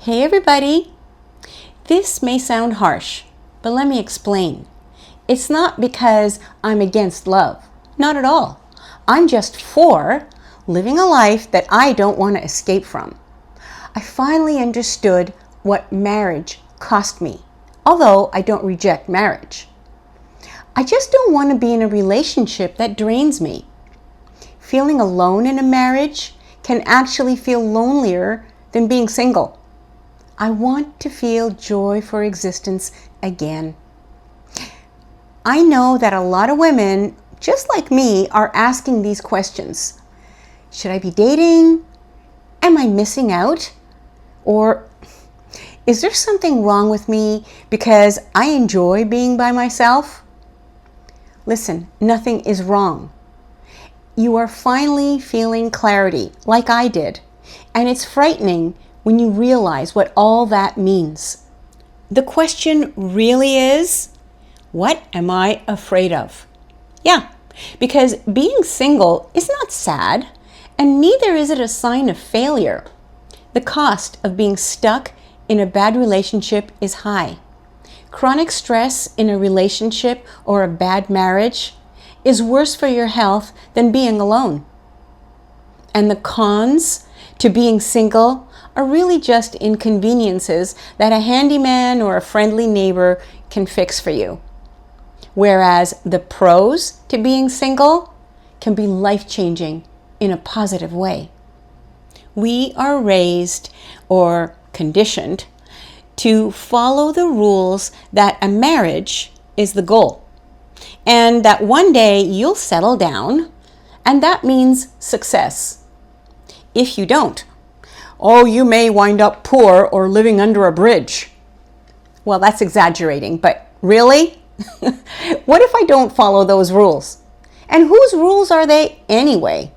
Hey everybody! This may sound harsh, but let me explain. It's not because I'm against love. Not at all. I'm just for living a life that I don't want to escape from. I finally understood what marriage cost me, although I don't reject marriage. I just don't want to be in a relationship that drains me. Feeling alone in a marriage can actually feel lonelier than being single. I want to feel joy for existence again. I know that a lot of women, just like me, are asking these questions. Should I be dating? Am I missing out? Or is there something wrong with me because I enjoy being by myself? Listen, nothing is wrong. You are finally feeling clarity, like I did, and it's frightening when you realize what all that means. The question really is, what am I afraid of? Yeah, because being single is not sad, and neither is it a sign of failure. The cost of being stuck in a bad relationship is high. Chronic stress in a relationship or a bad marriage is worse for your health than being alone. And the cons to being single are really just inconveniences that a handyman or a friendly neighbor can fix for you. Whereas the pros to being single can be life-changing in a positive way. We are raised or conditioned to follow the rules that a marriage is the goal, and that one day you'll settle down, and that means success. If you don't, you may wind up poor or living under a bridge. Well, that's exaggerating, but really? What if I don't follow those rules? And whose rules are they anyway?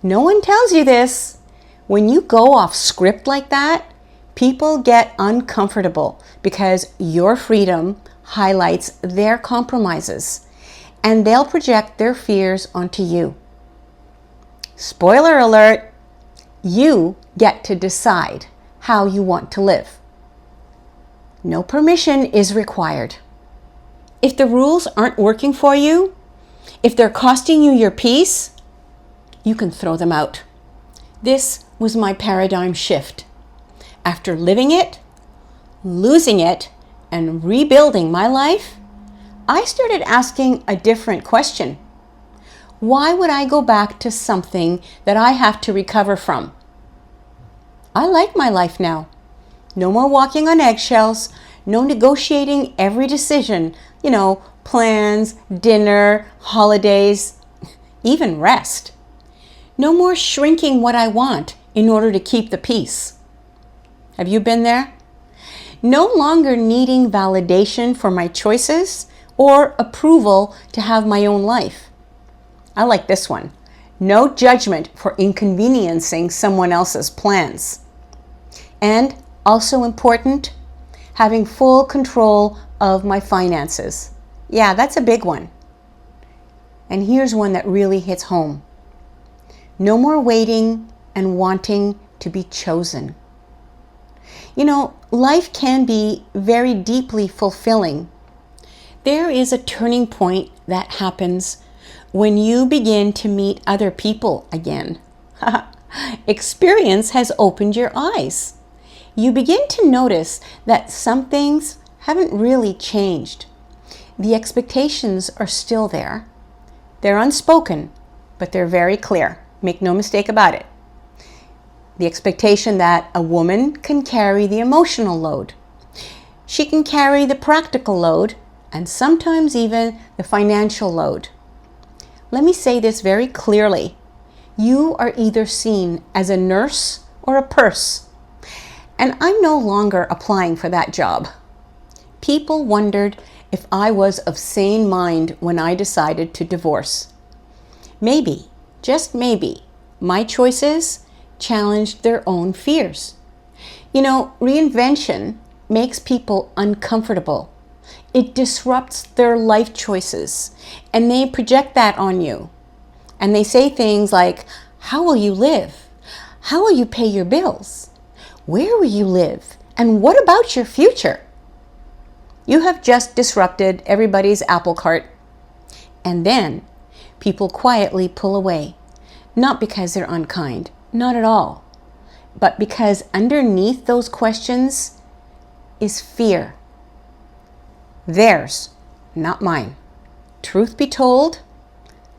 No one tells you this. When you go off script like that, people get uncomfortable because your freedom highlights their compromises, and they'll project their fears onto you. Spoiler alert, you get to decide how you want to live. No permission is required. If the rules aren't working for you, if they're costing you your peace, you can throw them out. This was my paradigm shift. After living it, losing it, and rebuilding my life, I started asking a different question. Why would I go back to something that I have to recover from? I like my life now. No more walking on eggshells, no negotiating every decision, plans, dinner, holidays, even rest. No more shrinking what I want in order to keep the peace. Have you been there? No longer needing validation for my choices or approval to have my own life. I like this one. No judgment for inconveniencing someone else's plans. And also important, having full control of my finances. Yeah, that's a big one. And here's one that really hits home. No more waiting and wanting to be chosen. Life can be very deeply fulfilling. There is a turning point that happens when you begin to meet other people again. Experience has opened your eyes. You begin to notice that some things haven't really changed. The expectations are still there. They're unspoken, but they're very clear. Make no mistake about it. The expectation that a woman can carry the emotional load. She can carry the practical load, and sometimes even the financial load. Let me say this very clearly. You are either seen as a nurse or a purse. And I'm no longer applying for that job. People wondered if I was of sane mind when I decided to divorce. Maybe, just maybe, my choices challenged their own fears. Reinvention makes people uncomfortable. It disrupts their life choices, and they project that on you. And they say things like, how will you live? How will you pay your bills? Where will you live? And what about your future? You have just disrupted everybody's apple cart. And then people quietly pull away, not because they're unkind, not at all, but because underneath those questions is fear. Theirs, not mine. Truth be told,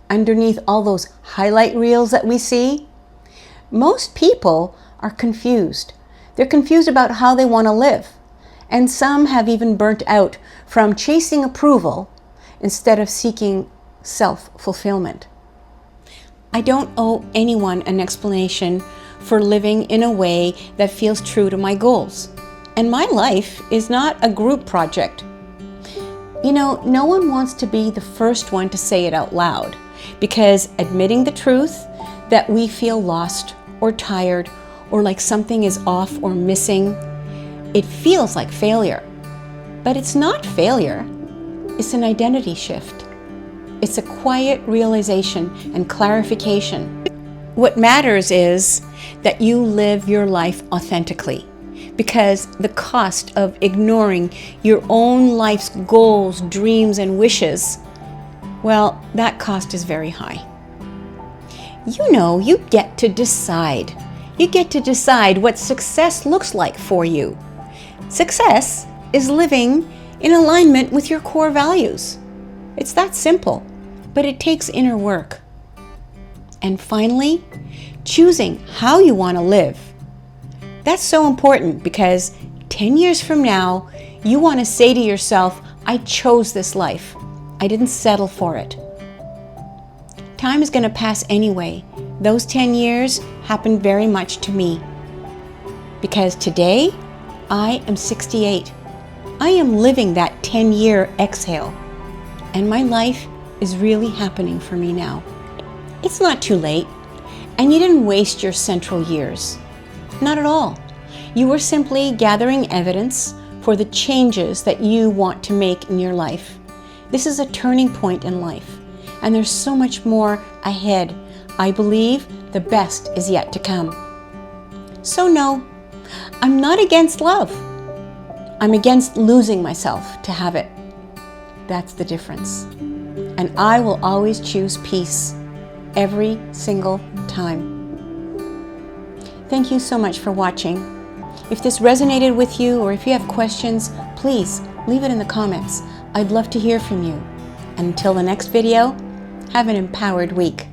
underneath all those highlight reels that we see, most people are confused. They're confused about how they want to live. And some have even burnt out from chasing approval instead of seeking self-fulfillment. I don't owe anyone an explanation for living in a way that feels true to my goals. And my life is not a group project. You know, no one wants to be the first one to say it out loud, because admitting the truth that we feel lost or tired or like something is off or missing, it feels like failure. But it's not failure. It's an identity shift. It's a quiet realization and clarification. What matters is that you live your life authentically, because the cost of ignoring your own life's goals, dreams, and wishes, well, that cost is very high. You know, you get to decide. You get to decide what success looks like for you. Success is living in alignment with your core values. It's that simple, but it takes inner work. And finally, choosing how you want to live. That's so important, because 10 years from now, you want to say to yourself, I chose this life. I didn't settle for it. Time is going to pass anyway. Those 10 years happened very much to me. Because today, I am 68. I am living that 10-year exhale. And my life is really happening for me now. It's not too late. And you didn't waste your central years. Not at all. You were simply gathering evidence for the changes that you want to make in your life. This is a turning point in life, and there's so much more ahead. I believe the best is yet to come. So no, I'm not against love. I'm against losing myself to have it. That's the difference. And I will always choose peace every single time. Thank you so much for watching. If this resonated with you, or if you have questions, please leave it in the comments. I'd love to hear from you. And until the next video, have an empowered week.